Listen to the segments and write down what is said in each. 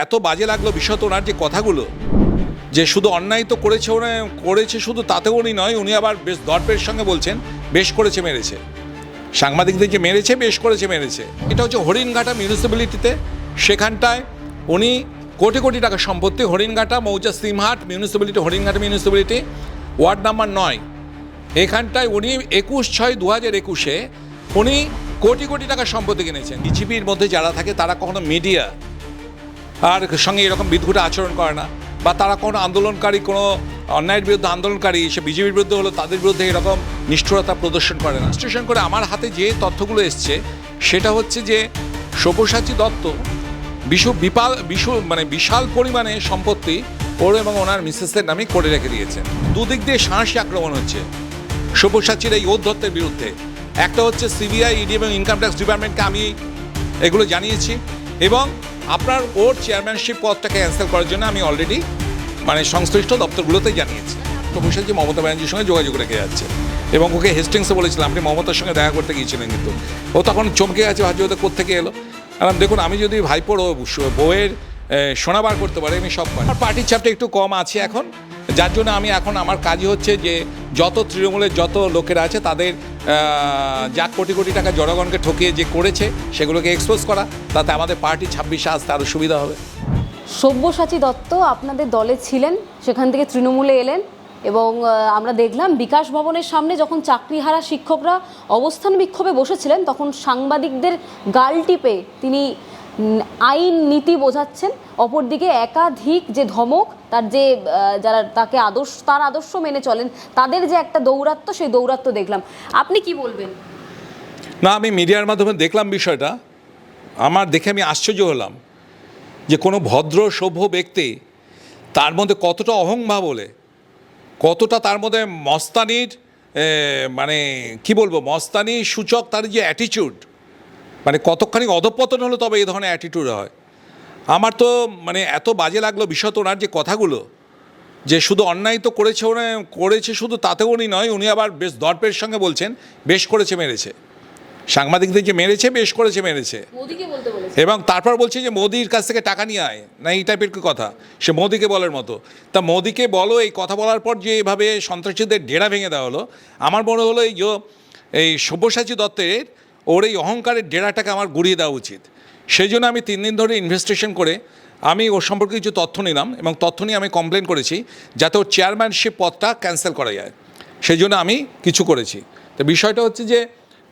এত বাজে লাগলো বিষয় তো ওনার যে কথাগুলো, যে শুধু অন্যায় তো করেছে শুধু তাতেও উনি নয়, উনি আবার বেশ দর্পের সঙ্গে বলছেন বেশ করেছে মেরেছে, সাংবাদিকদের যে মেরেছে বেশ করেছে মেরেছে। এটা হচ্ছে হরিণঘাটা মিউনিসিপ্যালিটিতে, সেখানটায় উনি কোটি কোটি টাকা সম্পত্তি, হরিণঘাটা মৌজা Simhat municipality, Haringhata municipality, ward number 9, এখানটায় উনি 21/6/2021 উনি কোটি কোটি টাকা সম্পত্তি কিনেছেন। বিজেপির মধ্যে যারা থাকে তারা কখনো মিডিয়া আর সঙ্গে এরকম বিদ্ঘুটে আচরণ করে না, বা তারা কোনো আন্দোলনকারী, কোনো অন্যায়ের বিরুদ্ধে আন্দোলনকারী, সে বিজেপির বিরুদ্ধে হলো তাদের বিরুদ্ধে এরকম নিষ্ঠুরতা প্রদর্শন করে না। স্টেশন করে আমার হাতে যে তথ্যগুলো এসছে সেটা হচ্ছে যে সব্যসাচী দত্ত বিশাল পরিমাণে সম্পত্তি ওর এবং ওনার মিসেসের নামে করে রেখে দিয়েছেন। দুদিক দিয়ে সাহসী আক্রমণ হচ্ছে সব্যসাচীর এই ঔদ্ধত্যের বিরুদ্ধে। একটা হচ্ছে সিবিআই, ইডি এবং ইনকাম ট্যাক্স ডিপার্টমেন্টকে আমি এগুলো জানিয়েছি, এবং আপনার ওর চেয়ারম্যানশিপ পদটাকে ক্যান্সেল করার জন্য আমি অলরেডি সংশ্লিষ্ট দপ্তরগুলোতেই জানিয়েছি। সব্যসাচী মমতা ব্যানার্জির সঙ্গে যোগাযোগ রেখে যাচ্ছে, এবং ওকে হেস্টিংসে বলেছিলাম আপনি মমতার সঙ্গে দেখা করতে গিয়েছিলেন, কিন্তু ও তখন চমকে গেছে, ভাবছি ওদের কোত্থেকে এলো। আর দেখুন, আমি যদি ভাইপোর বউয়ের সোনা বার করতে পারি আমি সব পারি। আমার পার্টির চাপটা একটু কম আছে এখন, যার জন্য আমি এখন আমার কাজই হচ্ছে যে যত তৃণমূলের যত লোকেরা আছে তাদের যা কোটি কোটি টাকা জনগণকে ঠকিয়ে যে করেছে সেগুলোকে এক্সপোজ করা, তাতে আমাদের পার্টি 26-এ আসতে আরও সুবিধা হবে। সব্যসাচী দত্ত আপনাদের দলে ছিলেন, সেখান থেকে তৃণমূলে এলেন, এবং আমরা দেখলাম বিকাশ ভবনের সামনে যখন চাকরিহারা শিক্ষকরা অবস্থান বিক্ষোভে বসেছিলেন তখন সাংবাদিকদের গাল টিপে তিনি আইন নীতি বোঝাচ্ছেন। অপরদিকে একাধিক যে ধমক, তার যে যারা তাকে তার আদর্শ মেনে চলেন তাদের যে একটা দৌরাত্ম্য, সেই দৌরাত্ম্য দেখলাম। আপনি কি বলবেন? না, আমি মিডিয়ার মাধ্যমে দেখলাম বিষয়টা, আমার দেখে আমি আশ্চর্য হলাম যে কোনো ভদ্র সভ্য ব্যক্তি তার মধ্যে কতটা অহংভাব হলে, কতটা তার মধ্যে মস্তানির কি বলবো, মস্তানি সূচক তার যে অ্যাটিটিউড, কতখানি অধঃপতন হলো তবে এই ধরনের অ্যাটিটিউড হয়। আমার তো এত বাজে লাগলো বিষয় তো ওনার যে কথাগুলো, যে শুধু অন্যায় তো করেছে শুধু তাতেও উনি নয়, উনি আবার বেশ দর্পের সঙ্গে বলছেন বেশ করেছে মেরেছে, সাংবাদিকদের যে মেরেছে বেশ করেছে মেরেছে, এবং তারপর বলছে যে মোদির কাছ থেকে টাকা নিয়ে আয় না, এই টাইপের কথা সে মোদিকে বলার মতো। তা মোদিকে বলো, এই কথা বলার পর যে এভাবে সন্ত্রাসীদের ডেরা ভেঙে দেওয়া হলো, আমার মনে হলো এই সব্যসাচী দত্তের ওর এই অহংকারের ডেরাটাকে আমার গুড়িয়ে দেওয়া উচিত। সেই জন্য আমি 3 দিন ধরে ইনভেস্টিগেশন করে আমি ওর সম্পর্কে কিছু তথ্য নিলাম, এবং তথ্য নিয়ে আমি কমপ্লেন করেছি যাতে ওর চেয়ারম্যানশিপ পদটা ক্যান্সেল করা যায়, সেই জন্য আমি কিছু করেছি। তো বিষয়টা হচ্ছে যে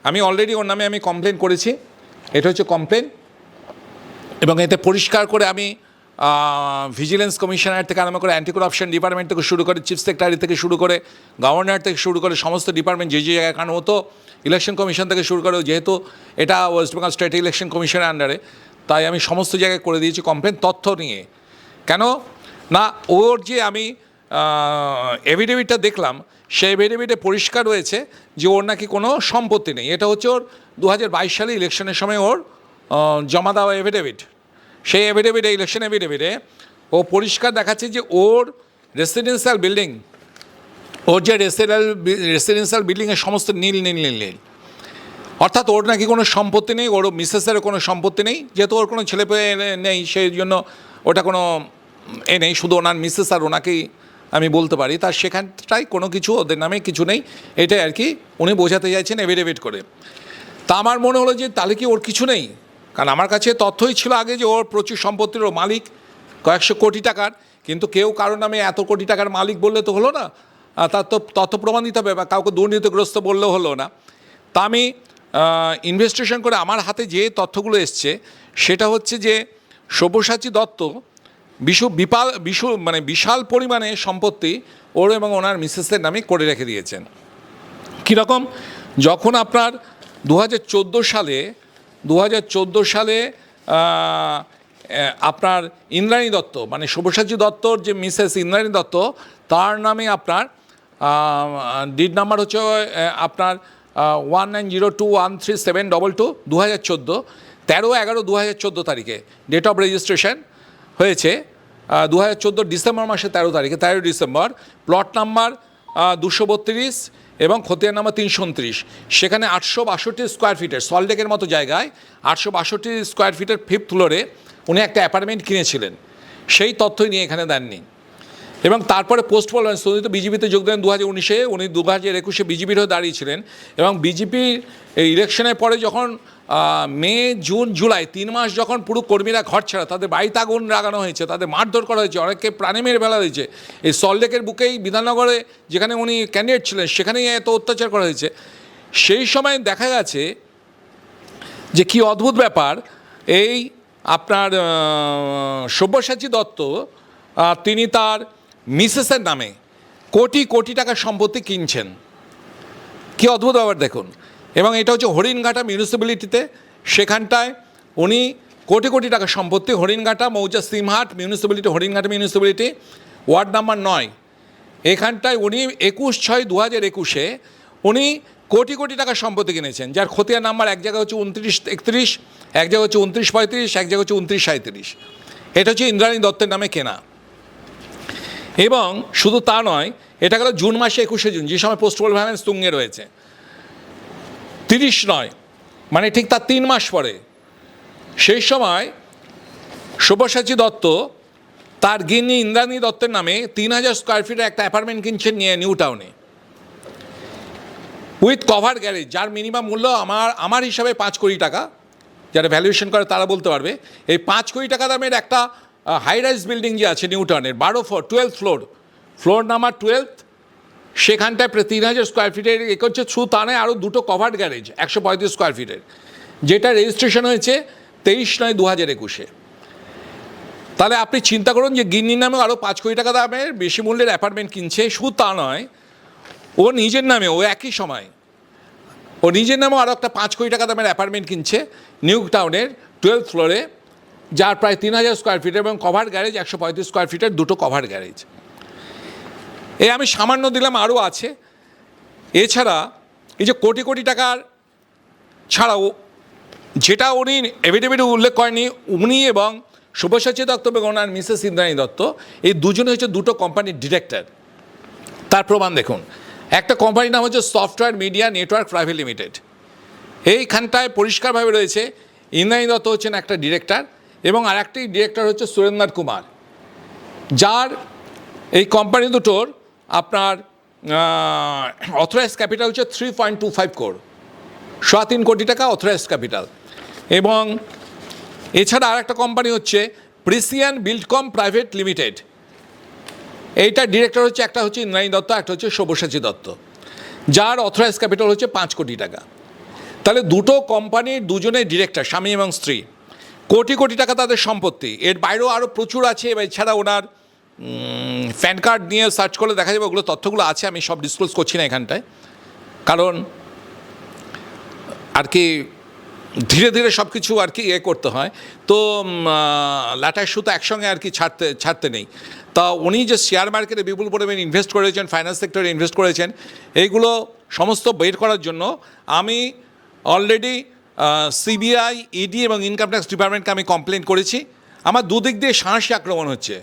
আমি অলরেডি ওর নামে আমি কমপ্লেন করেছি, এটা হচ্ছে কমপ্লেন, এবং এতে পরিষ্কার করে আমি ভিজিলেন্স কমিশনার থেকে আরম্ভ করে অ্যান্টি করাপশন ডিপার্টমেন্ট থেকে শুরু করে চিফ সেক্রেটারি থেকে শুরু করে গভর্নর থেকে শুরু করে সমস্ত ডিপার্টমেন্ট যে জায়গায়, কারণ হতো ইলেকশন কমিশন থেকে শুরু করে, যেহেতু এটা ওয়েস্ট বেঙ্গল স্টেট ইলেকশন কমিশনের আন্ডারে, তাই আমি সমস্ত জায়গায় করে দিয়েছি কমপ্লেন তথ্য নিয়ে। কেন না, ওর যে আমি এভিডেভিটটা দেখলাম, সেই এভিডেভিটে পরিষ্কার রয়েছে যে ওর নাকি কোনো সম্পত্তি নেই। এটা হচ্ছে ওর 2022 সালে ইলেকশনের সময় ওর জমা দেওয়া এভিডেভিট। সেই এভিডেভিটে, ইলেকশন এভিডেভিটে ও পরিষ্কার দেখাচ্ছে যে ওর রেসিডেন্সিয়াল বিল্ডিং, ওর যে রেসিডেন্সিয়াল বিল্ডিংয়ের সমস্ত নীল, অর্থাৎ ওর নাকি কোনো সম্পত্তি নেই, ওর মিসেসের কোনো সম্পত্তি নেই, যেহেতু ওর কোনো ছেলে পেয়ে নেই, সেই জন্য ওটা কোনো নেই, শুধু ওনার মিসেস আর ওনাকেই আমি বলতে পারি, তার সেখানটাই কোনো কিছু ওদের নামে কিছু নেই, এটাই আর কি উনি বোঝাতে চাইছেন এভিডেভিট করে। তা আমার মনে হলো যে তাহলে কি ওর কিছু নেই, কারণ আমার কাছে তথ্যই ছিল আগে যে ওর প্রচুর সম্পত্তির ও মালিক, কয়েকশো কোটি টাকার, কিন্তু কেউ কারো নামে এত কোটি টাকার মালিক বললে তো হলো না, তার তো তথ্য প্রমাণ দিতে হবে, বা কাউকে দুর্নীতিগ্রস্ত বললেও হলো না। তা আমি ইনভেস্টিগেশন করে আমার হাতে যে তথ্যগুলো এসছে সেটা হচ্ছে যে সব্যসাচী দত্ত বিশাল পরিমাণে সম্পত্তি ওর এবং ওনার মিসেসের নামে করে রেখে দিয়েছেন। কীরকম, যখন আপনার 2014 সালে আপনার ইন্দ্রাণী দত্ত, সব্যসাচী দত্তর যে মিসেস ইন্দ্রাণী দত্ত, তার নামে আপনার ডিড নাম্বার হচ্ছে আপনার 1902137222, 2014, 13/11/2014 তারিখে ডেট অফ রেজিস্ট্রেশন হয়েছে, 2014 ডিসেম্বর মাসের 13 তারিখে, 13 ডিসেম্বর, প্লট নাম্বার 232 এবং খতিয়ান নাম্বার 329, সেখানে 862 স্কোয়ার ফিটের সল্টলেকের মতো জায়গায় 862 স্কোয়ার ফিটের 5th ফ্লোরে উনি একটা অ্যাপার্টমেন্ট কিনেছিলেন, সেই তথ্যই নিয়ে এখানে দেননি। এবং তারপরে পোস্ট পোল উনি তো বিজেপিতে যোগ দেন 2019-এ, উনি 2021-এ বিজেপির হয়ে দাঁড়িয়েছিলেন এবং বিজেপির এই ইলেকশনের পরে যখন মে, জুন, জুলাই 3 মাস যখন পুরো কর্মীরা ঘর ছাড়া, তাদের বাড়িতে আগুন লাগানো হয়েছে, তাদের মারধর করা হয়েছে, অনেককে প্রাণে মেরে ফেলা হয়েছে, এই সল্টলেকের বুকেই বিধাননগরে যেখানে উনি ক্যান্ডিডেট ছিলেন সেখানেই এত অত্যাচার করা হয়েছে, সেই সময় দেখা গেছে যে কি অদ্ভুত ব্যাপার, এই আপনার সব্যসাচী দত্ত তিনি তার মিসেসের নামে কোটি কোটি টাকার সম্পত্তি কিনছেন। কি অদ্ভুত ব্যাপার দেখুন। এবং এটা হচ্ছে হরিণঘাটা মিউনিসিপ্যালিটিতে, সেখানটায় উনি কোটি কোটি টাকার সম্পত্তি, হরিণঘাটা মৌজা Simhat municipality, Haringhata municipality, ward number 9, এখানটায় উনি 21/6/2021-এ উনি কোটি কোটি টাকার সম্পত্তি কিনেছেন, যার খতিয়ান নাম্বার এক জায়গায় হচ্ছে 29-31, এক জায়গায় হচ্ছে 29-35, এক জায়গায় হচ্ছে 29-37। এটা হচ্ছে ইন্দ্রাণী দত্তের নামে কেনা। এবং শুধু তা নয়, এটা গেল জুন মাসে 21শে জুন, যে সময় পোস্টপোল ভ্যালেন্স তুঙ্গে রয়েছে। 30 নয়, মানে ঠিক তার 3 মাস পরে, সেই সময় সব্যসাচী দত্ত তার গিন্নি ইন্দ্রাণী দত্তের নামে 3000 স্কোয়ার ফিটের একটা অ্যাপার্টমেন্ট কিনছেন নিয়ে নিউ টাউনে, উইথ কভার গ্যারেজ, যার মিনিমাম মূল্য আমার হিসাবে 5 কোটি টাকা। যারা ভ্যালুয়েশন করে তারা বলতে পারবে। এই 5 কোটি টাকা দামের একটা হাই রাইজ বিল্ডিং যে আছে নিউ টাউনের 12 ফ্লোর, ফ্লোর নাম্বার 12, সেখানটায় প্রায় 3000 স্কোয়ার ফিটের হচ্ছে থ্রু তানে আরও 2টো কভার্ড গ্যারেজ 135 স্কোয়ার ফিটের, যেটা রেজিস্ট্রেশন হয়েছে 23/9/2021-এ। তাহলে আপনি চিন্তা করুন যে গিন্নির নামে আরও 5 কোটি টাকা দামের বেশি মূল্যের অ্যাপার্টমেন্ট কিনছে। শুধু তা নয়, ও নিজের নামে, ও একই সময় ও নিজের নামেও আরও একটা 5 কোটি টাকা দামের অ্যাপার্টমেন্ট কিনছে নিউ টাউনের 12 ফ্লোরে, যার প্রায় 3000 স্কোয়ার ফিটের এবং কভার গ্যারেজ 135 স্কোয়ার ফিটের 2টো কভার গ্যারেজ। আমি সামান্য দিলাম, আরও আছে। এছাড়া এই যে কোটি কোটি টাকার ছাড়াও, যেটা উনি এভিডেভিটে উল্লেখ করেনি, উনি এবং সব্যসাচী দত্ত এবং ওনার মিসেস ইন্দ্রাণী দত্ত এই দুজনে হচ্ছে 2টো কোম্পানির ডিরেক্টর। তার প্রমাণ দেখুন। একটা কোম্পানির নাম হচ্ছে software media network private limited. এইখানটায় পরিষ্কারভাবে রয়েছে ইন্দ্রাণী দত্ত হচ্ছেন একটা ডিরেক্টর এবং আর একটি ডিরেক্টর হচ্ছে সুরেন্দ্র কুমার, যার এই কোম্পানি দুটোর আপনার অথরাইজড ক্যাপিটাল হচ্ছে 3.25 crore, 3.25 কোটি টাকা অথরাইজড ক্যাপিটাল। এবং এছাড়া আর একটা কোম্পানি হচ্ছে প্রিসিয়ান বিল্ডকম প্রাইভেট লিমিটেড, এইটার ডিরেক্টর হচ্ছে একটা হচ্ছে ইন্দ্রাণী দত্ত, একটা হচ্ছে সব্যসাচী দত্ত, যার অথরাইজড ক্যাপিটাল হচ্ছে 5 কোটি টাকা। তাহলে 2টো কোম্পানির দুজনের ডিরেক্টর, স্বামী এবং স্ত্রী, কোটি কোটি টাকা তাদের সম্পত্তি। এর বাইরেও আরও প্রচুর আছে। এছাড়া ওনার প্যান কার্ড নিয়ে সার্চ করলে দেখা যাবে, ওগুলো তথ্যগুলো আছে, আমি সব ডিসক্লোজ করছি না এখানটায়, কারণ আর কি ধীরে ধীরে সব কিছু আর কি করতে হয়, তো লাটার সুতো একসঙ্গে আর কি ছাড়তে নেই। তা উনি যে শেয়ার মার্কেটে বিপুল পরিমাণে ইনভেস্ট করেছেন, ফাইন্যান্স সেক্টরে ইনভেস্ট করেছেন, এইগুলো সমস্ত বের করার জন্য আমি অলরেডি সিবিআই, ইডি এবং ইনকাম ট্যাক্স ডিপার্টমেন্টকে আমি কমপ্লেন করেছি। আমার দুদিক দিয়ে সাহসী আক্রমণ হচ্ছে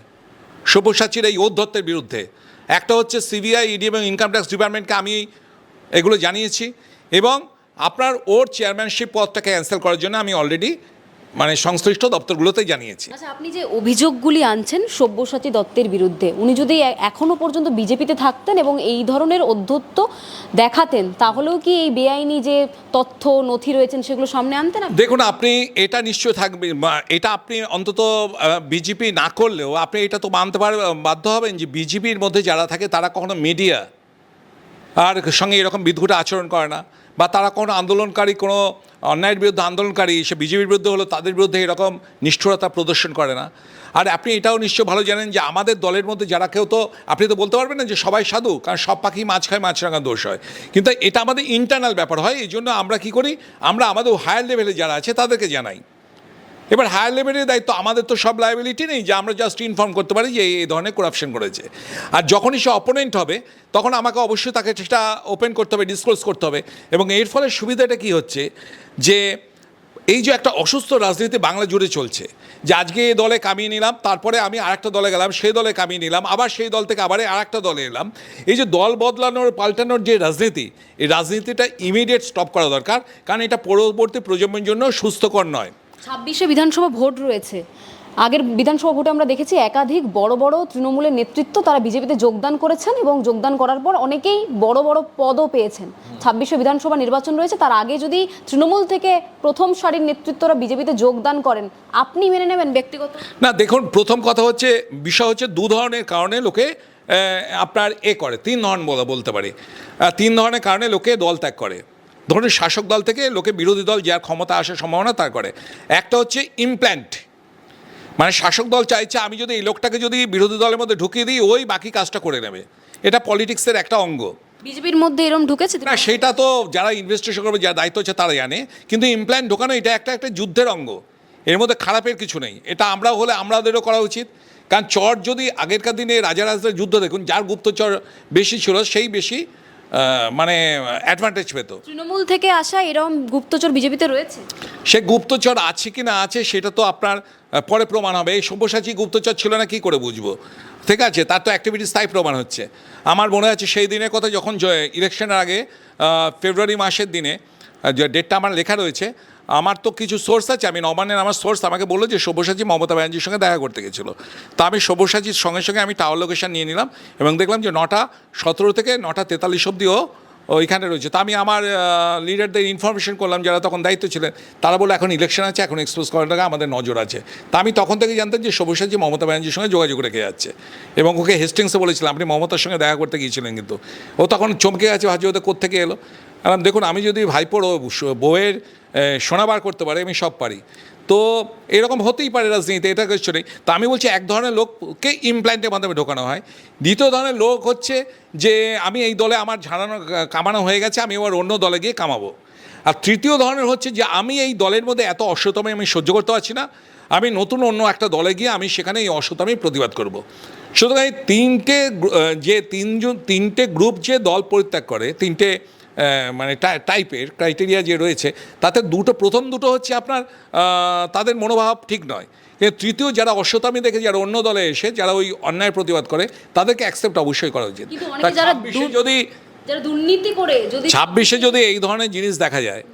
সব্যসাচীর এই ঔদ্ধত্যের বিরুদ্ধে। একটা হচ্ছে সিবিআই, ইডি এবং ইনকাম ট্যাক্স ডিপার্টমেন্টকে আমি এগুলো জানিয়েছি, এবং আপনার ওর চেয়ারম্যানশিপ পদটাকে ক্যান্সেল করার জন্য আমি অলরেডি সংশ্লিষ্ট দপ্তরগুলোতে জানিয়েছি। আচ্ছা, আপনি যে অভিযোগগুলি আনছেন সব্যসাচী দত্তের বিরুদ্ধে, উনি যদি এখনো পর্যন্ত বিজেপিতে থাকতেন এবং এই ধরনের অধ্যত্ব দেখাতেন, তাহলেও কি এই বেআইনি যে তথ্য নথি রয়েছেন সেগুলো সামনে আনতেন? দেখুন, আপনি এটা নিশ্চয় থাকবে, এটা আপনি অন্তত বিজেপি না করলেও আপনি এটা তো মানতে বাধ্য হবেন যে বিজেপির মধ্যে যারা থাকে তারা কখনো মিডিয়া আর সঙ্গে এরকম বিদ্ঘুটে আচরণ করে না, বা তারা কোনো আন্দোলনকারী, কোনো অন্যায়ের বিরুদ্ধে আন্দোলনকারী সে বিজেপির বিরুদ্ধে হলো তাদের বিরুদ্ধে এরকম নিষ্ঠুরতা প্রদর্শন করে না। আর আপনি এটাও নিশ্চয় ভালো জানেন যে আমাদের দলের মধ্যে যারা কেউ, তো আপনি তো বলতে পারবেন না যে সবাই সাধু, কারণ সব পাখি মাছ খায়, মাছরাঙা দোষ হয়, কিন্তু এটা আমাদের ইন্টারনাল ব্যাপার হয়। এই জন্য আমরা কী করি, আমরা আমাদের হায়ার লেভেলে যারা আছে তাদেরকে জানাই। এবার হায়ার লেভেলের দায়িত্ব, আমাদের তো সব লায়াবিলিটি নেই যে আমরা জাস্ট ইনফর্ম করতে পারি যে এই ধরনের করাপশন করেছে। আর যখনই সে অপোনেন্ট হবে তখন আমাকে অবশ্যই তাকে সেটা ওপেন করতে হবে, ডিসক্লোজ করতে হবে। এবং এর ফলে সুবিধাটা কী হচ্ছে, যে এই যে একটা অসুস্থ রাজনীতি বাংলা জুড়ে চলছে, যে আজকে এই দলে কামিয়ে নিলাম, তারপরে আমি আরেকটা দলে গেলাম, সেই দলে কামিয়ে নিলাম, আবার সেই দল থেকে আবার আরেকটা দলে এলাম। এই যে দল বদলানোর, পাল্টানোর যে রাজনীতি, এই রাজনীতিটা ইমিডিয়েট স্টপ করা দরকার, কারণ এটা পরবর্তী প্রজন্মের জন্য সুস্থকর নয়। 26শে বিধানসভা ভোট রয়েছে। আগের বিধানসভা ভোটে আমরা দেখেছি একাধিক বড় বড় তৃণমূলের নেতৃত্ব তারা বিজেপিতে যোগদান করেছেন এবং যোগদান করার পর অনেকেই বড় বড় পদও পেয়েছেন। 26শে বিধানসভা নির্বাচন রয়েছে, তার আগে যদি তৃণমূল থেকে প্রথম সারির নেতৃত্বরা বিজেপিতে যোগদান করেন, আপনি মেনে নেবেন ব্যক্তিগত? না, দেখুন, প্রথম কথা হচ্ছে, বিষয় হচ্ছে দু ধরনের কারণে লোকে আপনার করে, তিন ধরন বলতে পারি। তিন ধরনের কারণে লোকে দল ত্যাগ করে। ধরুন, শাসক দল থেকে লোকে বিরোধী দল যার ক্ষমতা আসার সম্ভাবনা তার করে। একটা হচ্ছে ইমপ্ল্যান্ট, মানে শাসক দল চাইছে আমি যদি এই লোকটাকে যদি বিরোধী দলের মধ্যে ঢুকিয়ে দিই, ওই বাকি কাজটা করে নেবে। এটা পলিটিক্সের একটা অঙ্গ। বিজেপির মধ্যে এরকম ঢুকেছে না, সেটা তো যারা ইনভেস্টিগেশন করবে, যার দায়িত্ব হচ্ছে তারা জানে। কিন্তু ইমপ্ল্যান্ট ঢোকানো এটা একটা যুদ্ধের অঙ্গ, এর মধ্যে খারাপের কিছু নেই। এটা আমরাও হলে আমাদেরও করা উচিত। কারণ চর যদি আগেরকার দিনে রাজারাজদের যুদ্ধ দেখুন, যার গুপ্তচর বেশি ছিল সেই বেশি মানে অ্যাডভান্টেজ পেত। তৃণমূল থেকে আসা এরকম গুপ্তচর বিজেপিতে রয়েছে? সে গুপ্তচর আছে কি না আছে সেটা তো আপনার পরে প্রমাণ হবে। এই সব্যসাচী গুপ্তচর ছিল না কি করে বুঝবো? ঠিক আছে, তার তো অ্যাক্টিভিটিস তাই প্রমাণ হচ্ছে। আমার মনে আছে সেই দিনের কথা, যখন ইলেকশনের আগে ফেব্রুয়ারি মাসের দিনে, যে ডেটটা আমার লেখা রয়েছে, আমার তো কিছু সোর্স আছে, আমি নবান্নের আমার সোর্স আমাকে বললো যে সব্যসাচী মমতা ব্যানার্জির সঙ্গে দেখা করতে গেছিলো। তা আমি সব্যসাচীর সঙ্গে সঙ্গে আমি টাওয়ার লোকেশন নিয়ে নিলাম এবং দেখলাম যে 9:17 থেকে 9:43 অবধিও ওইখানে রয়েছে। তা আমি আমার লিডারদের ইনফরমেশন করলাম, যারা তখন দায়িত্ব ছিলেন। তারা বললো এখন ইলেকশন আছে, এখন এক্সপোজ করার টাকা আমাদের নজর আছে। তা আমি তখন থেকে জানতাম যে সব্যসাচী মমতা ব্যানার্জির সঙ্গে যোগাযোগ রেখে যাচ্ছে। এবং ওকে হেস্টিংসে বলেছিলাম আপনি মমতার সঙ্গে দেখা করতে গিয়েছিলেন, কিন্তু ও তখন চমকে গেছে, ভাবছি ওদের কোত্থেকে এলো। দেখুন, আমি যদি ভাইপোর বউয়ের শোনাবার করতে পারি, আমি সব পারি। তো এরকম হতেই পারে রাজনীতিতে, এটা কিছু নেই। তা আমি বলছি, এক ধরনের লোককে ইমপ্ল্যান্টের মাধ্যমে ঢোকানো হয়। দ্বিতীয় ধরনের লোক হচ্ছে যে আমি এই দলে আমার কামানো হয়ে গেছে, আমি এবার অন্য দলে গিয়ে কামাবো। আর তৃতীয় ধরনের হচ্ছে যে আমি এই দলের মধ্যে এত অসতমি আমি সহ্য করতে পারছি না, আমি নতুন অন্য একটা দলে গিয়ে আমি সেখানে এই অসতমি প্রতিবাদ করব। সুতরাং এই তিনটে গ্রুপ যে দল পরিত্যাগ করে, তিনটে মানে টাইপের ক্রাইটেরিয়া যে রয়েছে, তাতে প্রথম দুটো হচ্ছে আপনার তাদের মনোভাব ঠিক নয়। কিন্তু তৃতীয়, যারা অসতামি দেখে, যারা অন্য দলে এসে যারা ওই অন্যায় প্রতিবাদ করে, তাদেরকে অ্যাকসেপ্ট অবশ্যই করা উচিত। যদি 26-এ যদি এই ধরনের জিনিস দেখা যায়,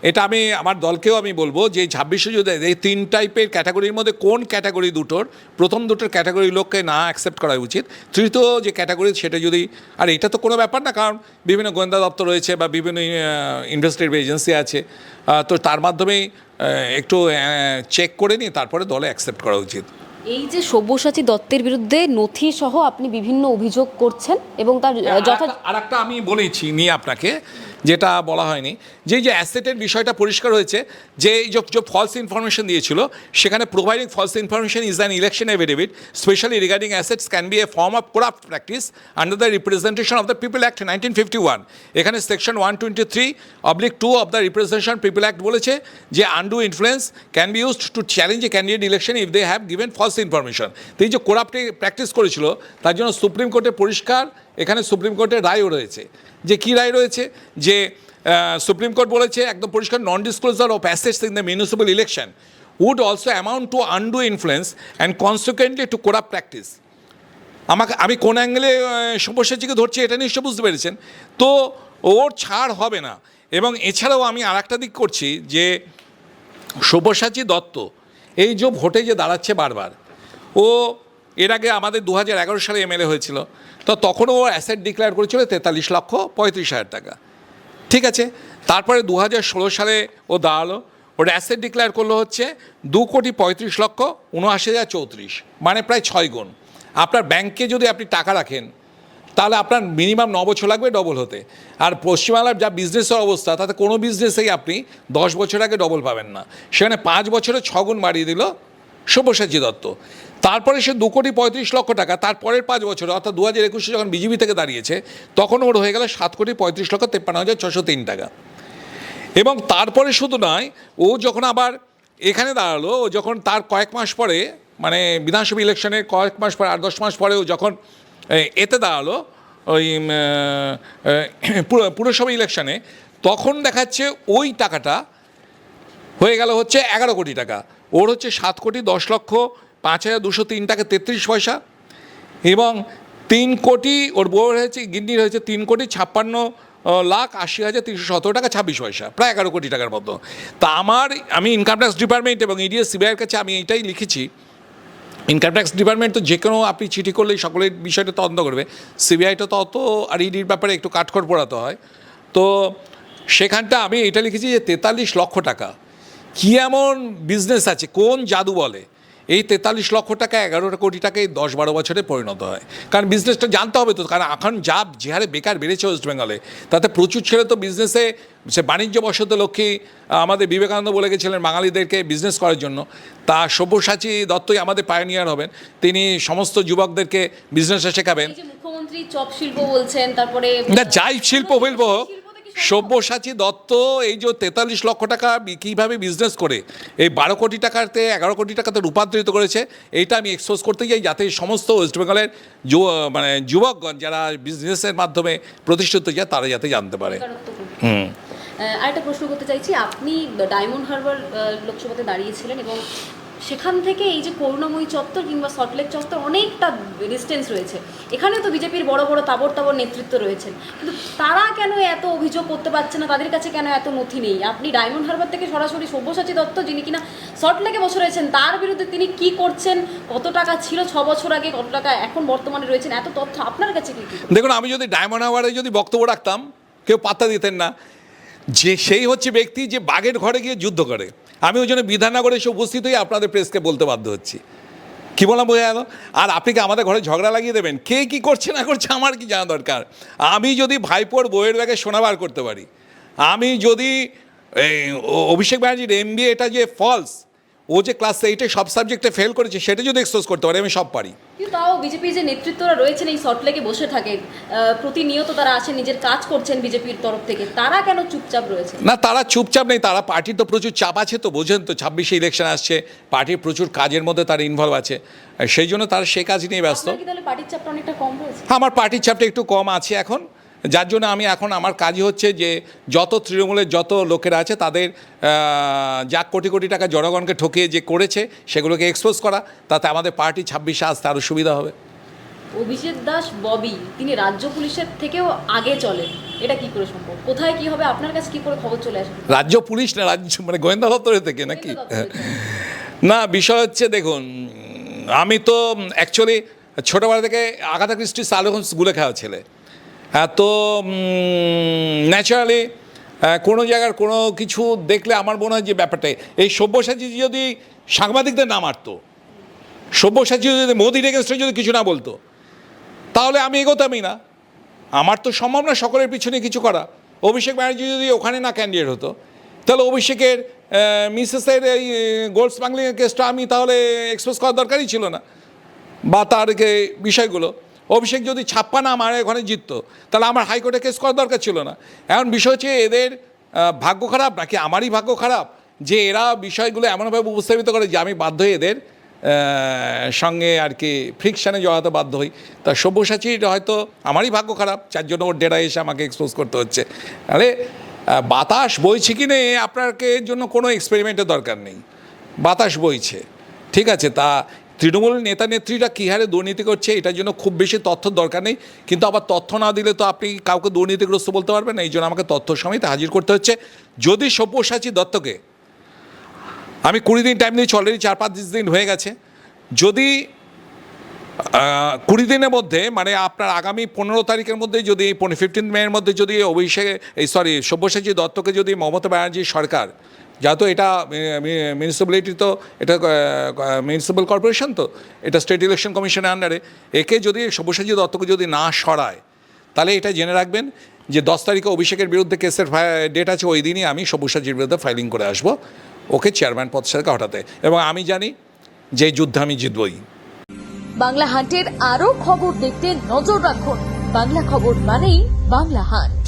এটা আমি আমার দলকেও আমি বলবো যে 26-এ যদি এই তিন টাইপের ক্যাটাগরির মধ্যে কোন ক্যাটাগরি প্রথম দুটোর ক্যাটাগরির লোককে না অ্যাকসেপ্ট করা উচিত, তৃতীয় যে ক্যাটাগরি সেটা যদি, আর এটা তো কোনো ব্যাপার না, কারণ বিভিন্ন গোয়েন্দা দপ্তর রয়েছে বা বিভিন্ন ইনভেস্টিগেটিভ এজেন্সি আছে, তো তার মাধ্যমেই একটু চেক করে নিয়ে তারপরে দলে অ্যাকসেপ্ট করা উচিত। এই যে সব্যসাচী দত্তের বিরুদ্ধে নথি সহ আপনি বিভিন্ন অভিযোগ করছেন এবং তার আর একটা আমি বলেছি নিয়ে আপনাকে, যেটা বলা হয়নি, যে অ্যাসেটের বিষয়টা পরিষ্কার হয়েছে, যে যে ফলস ইনফরমেশন দিয়েছিল, সেখানে providing false information is an election affidavit specially regarding assets can be a form of corrupt practice under the Representation of the People Act 1951। এখানে section 123/2 of the Representation People Act বলেছে যে undue influence can be used to challenge a candidate election if they have given false information. তো এই যে করাপ্টে practice করেছিল, তার জন্য supreme কোর্টে পরিষ্কার, এখানে সুপ্রিম কোর্টের রায়ও রয়েছে। যে কী রায় রয়েছে, যে সুপ্রিম কোর্ট বলেছে একদম পরিষ্কার, non disclosure of assets in the municipal election would also amount to undue influence and consequently to corrupt practice. আমি কোন অ্যাঙ্গেলে সব্যসাচীকে ধরছি এটা নিশ্চয় বুঝতে পেরেছেন। তো ওর ছাড় হবে না। এবং এছাড়াও আমি আর একটা দিক করছি, যে সব্যসাচী দত্ত এই যে ভোটে যে দাঁড়াচ্ছে বারবার, ও এর আগে আমাদের 2011 সালে এমএলএ হয়েছিল, তো তখনও ও অ্যাসেট ডিক্লেয়ার করেছিল 43,35,000 টাকা। ঠিক আছে, তারপরে 2016 সালে ও দাঁড়ালো, ওর অ্যাসেট ডিক্লেয়ার করলো হচ্ছে 2,35,79,034, মানে প্রায় 6 গুণ। আপনার ব্যাংকে যদি আপনি টাকা রাখেন, তাহলে আপনার মিনিমাম 9 বছর লাগবে ডবল হতে। আর পশ্চিমবাংলার যা বিজনেসের অবস্থা, তাতে কোনো বিজনেসেই আপনি 10 বছর আগে ডবল পাবেন না। সেখানে 5 বছরে 6 গুণ বাড়িয়ে দিল সব্যসাচী দত্ত। তারপরে সে 2,35,00,000 টাকা, তারপরের 5 বছরে অর্থাৎ 2021-এ যখন বিজেপি থেকে দাঁড়িয়েছে, তখন ওর হয়ে গেল 7,35,53,053 টাকা। এবং তারপরে শুধু নয়, ও যখন আবার এখানে দাঁড়ালো, ও যখন তার কয়েক মাস পরে, মানে বিধানসভা ইলেকশনের কয়েক মাস পরে, 8-10 মাস পরে ও যখন এতে দাঁড়ালো ওই পুরসভা ইলেকশনে, তখন দেখাচ্ছে ওই টাকাটা হয়ে গেল হচ্ছে 11 কোটি টাকা। ওর হচ্ছে 7,10,05,203 টাকা 33 পয়সা। এবং 3 কোটি, ওর বউয়ের হয়েছে, গিন্নির হয়েছে 3,56,00,000 1,80,317 টাকা 26 পয়সা, প্রায় 11 কোটি টাকার মতো। তা আমি ইনকাম ট্যাক্স ডিপার্টমেন্ট এবং ইডিএস সিবিআইয়ের কাছে আমি এইটাই লিখেছি, ইনকাম ট্যাক্স ডিপার্টমেন্ট তো যে কোনো আপনি চিঠি করলেই সকলের বিষয়টা তদন্ত করবে, সিবিআইটা তো অত আর ইডির ব্যাপারে একটু কাঠখড় পোড়াতে হয়। তো সেখানটা আমি এটা লিখেছি যে 43 লক্ষ টাকা কী এমন বিজনেস আছে, কোন জাদু বলে এই 43 লক্ষ টাকা 11 কোটি টাকায় 10-12 বছরে পরিণত হয়। কারণ বিজনেসটা জানতে হবে তো, কারণ এখন যে হারে বেকার বেড়েছে ওয়েস্ট বেঙ্গলে, তাতে প্রচুর ছেলে তো বিজনেসে, সে বাণিজ্য বশত লক্ষ্মী আমাদের বিবেকানন্দ বলে গেছিলেন বাঙালিদেরকে বিজনেস করার জন্য, তা সব্যসাচী দত্তই আমাদের পায়োনিয়ার হবেন, তিনি সমস্ত যুবকদেরকে বিজনেসটা শেখাবেন। মুখ্যমন্ত্রী চপ শিল্প বলছেন, তারপরে না যাই শিল্প বলবো, সব্যসাচী দত্ত এই যে 43 লক্ষ টাকা কীভাবে বিজনেস করে এই 12 কোটি টাকাতে 11 কোটি টাকাতে রূপান্তরিত করেছে, এইটা আমি এক্সপোজ করতে যাই যাতে সমস্ত ওয়েস্ট বেঙ্গলের যুবকগণ যারা বিজনেসের মাধ্যমে প্রতিষ্ঠিত যায় তারা যাতে জানতে পারে। আরেকটা প্রশ্ন করতে চাইছি, আপনি ডায়মন্ড হারবার লোকসভাতে দাঁড়িয়েছিলেন এবং সেখান থেকে এই যে করুণাময়ী চত্বর কিংবা সল্টলেক চত্বর অনেকটা ডিস্টেন্স রয়েছে, এখানে তো বিজেপির বড় বড় তাবড় নেতৃত্ব রয়েছেন, কিন্তু তারা কেন এত অভিযোগ করতে পারছে না, তাদের কাছে কেন এত নথি নেই? আপনি ডায়মন্ড হারবার থেকে সরাসরি সব্যসাচী দত্ত, যিনি কিনা সল্টলেকে বসে রয়েছেন, তার বিরুদ্ধে তিনি কি করছেন, কত টাকা ছিল 6 বছর আগে, কত টাকা এখন বর্তমানে রয়েছেন, এত তথ্য আপনার কাছে কি? দেখুন, আমি যদি ডায়মন্ড হারবারে যদি বক্তব্য রাখতাম কেউ পাত্তা দিতেন না, যে সেই হচ্ছে ব্যক্তি যে বাঘের ঘরে গিয়ে যুদ্ধ করে। আমি ওই জন্য বিধাননগরে এসে উপস্থিত হয়ে আপনাদের প্রেসকে বলতে বাধ্য হচ্ছি। কী বললাম বোঝা গেল? আর আপনি কি আমাদের ঘরে ঝগড়া লাগিয়ে দেবেন? কে কী করছে না করছে আমার কি জানা দরকার? আমি যদি ভাইপোর বইয়ের ব্যাগে সোনা বার করতে পারি, আমি যদি অভিষেক ব্যানার্জির MBA এটা যে ফলস, ও যে ক্লাস 8-এ সব সাবজেক্টে ফেল করেছে সেটা যদি এক্সপোজ করতে পারি, আমি সব পারি। কিন্তু তাও বিজেপির যে নেতৃত্বরা রয়েছেন এই সল্টলেকে বসে থাকে, প্রতিনিয়ত তারা আসেন, নিজের কাজ করছেন বিজেপির তরফ থেকে, তারা কেন চুপচাপ রয়েছে? না, তারা চুপচাপ নেই, তারা পার্টির তো প্রচুর চাপ আছে, তো বোঝেন তো 26-এ ইলেকশন আসছে, পার্টির প্রচুর কাজের মধ্যে তারা ইনভলভ আছে, সেই জন্য তারা সে কাজ নিয়ে ব্যস্ত। তাহলে পার্টির চাপটা অনেকটা কম রয়েছে? আমার পার্টির চাপটা একটু কম আছে এখন, যার জন্য আমি এখন আমার কাজই হচ্ছে যে যত তৃণমূলের যত লোকেরা আছে তাদের যা কোটি কোটি টাকা জনগণকে ঠকিয়ে যে করেছে সেগুলোকে এক্সপোজ করা, তাতে আমাদের পার্টি 26-এ আসতে আরও সুবিধা হবে। অভিজিৎ দাস ববি তিনি রাজ্য পুলিশের থেকেও আগে চলেন, এটা কি করে সম্ভব? কোথায় কি হবে, আপনার কাছে কি করে খবর চলে আসে? রাজ্য পুলিশ না, রাজ্য মানে গোয়েন্দা দপ্তরের থেকে নাকি? না, বিষয় হচ্ছে দেখুন, আমি তো অ্যাকচুয়ালি ছোটোবেলা থেকে আগাথা ক্রিস্টি শার্লক হোমস গুলে খাওয়া ছেলে। হ্যাঁ, তো ন্যাচারালি কোনো জায়গার কোনো কিছু দেখলে আমার মনে হয় যে ব্যাপারটা এই সব্যসাচী যদি সাংবাদিকদের না মারতো, সব্যসাচী যদি মোদির এগেনস্টে যদি কিছু না বলতো, তাহলে আমি এগোতামই না। আমার তো সম্ভব না সকলের পিছনে কিছু করা। অভিষেক ব্যানার্জি যদি ওখানে না ক্যান্ডিডেট হতো, তাহলে অভিষেকের মিসেসের এই গোল্ড স্মাগলিংয়ের কেসটা আমি তাহলে এক্সপোজ করার দরকারই ছিল না, বা তার বিষয়গুলো। অভিষেক যদি ছাপ্পা না মারে ওখানে জিততো, তাহলে আমার হাইকোর্টে কেস করার দরকার ছিল না। এখন বিষয় হচ্ছে এদের ভাগ্য খারাপ নাকি আমারই ভাগ্য খারাপ যে এরা বিষয়গুলো এমনভাবে উপস্থাপিত করে যে আমি বাধ্য হয়ে এদের সঙ্গে আর কি ফ্রিকশানে জড়াতে বাধ্য হই। তা সব্যসাচীর হয়তো আমারই ভাগ্য খারাপ, যার জন্য ওর ডেরা এসে আমাকে এক্সপোজ করতে হচ্ছে। তাহলে বাতাস বইছে কি নেই আপনাকে এর জন্য কোনো এক্সপেরিমেন্টের দরকার নেই, বাতাস বইছে, ঠিক আছে। তা তৃণমূল নেতা নেত্রীরা কী হারে দুর্নীতি করছে এটার জন্য খুব বেশি তথ্য দরকার নেই, কিন্তু আবার তথ্য না দিলে তো আপনি কাউকে দুর্নীতিগ্রস্ত বলতে পারবেন না। এই জন্য আমাকে তথ্য সমেত হাজির করতে হচ্ছে। যদি সব্যসাচী দত্তকে আমি 20 দিন টাইম দিয়েছি, অলরেডি 4-5 দিন হয়ে গেছে, যদি 20 দিনের মধ্যে মানে আপনার আগামী 15 তারিখের মধ্যে যদি 15 মের মধ্যে যদি সব্যসাচী দত্তকে যদি মমতা ব্যানার্জির সরকার, যেহেতু এটা মিউনিসিপ্যালিটি, তো এটা মিউনিসিপ্যাল কর্পোরেশন, তো এটা স্টেট ইলেকশন কমিশনের আন্ডারে, একে যদি সব্যসাচী দত্তকে যদি না সরায়, তাহলে এটা জেনে রাখবেন যে 10 তারিখে অভিষেকের বিরুদ্ধে কেসের ডেট আছে, ওই দিনই আমি সব্যসাচীর বিরুদ্ধে ফাইলিং করে আসবো ওকে চেয়ারম্যান পদ থেকে হঠাতে, এবং আমি জানি যে যুদ্ধে আমি জিতবই। বাংলা হান্টের আরও খবর দেখতে নজর রাখুন। বাংলা খবর মানেই বাংলা হান্ট।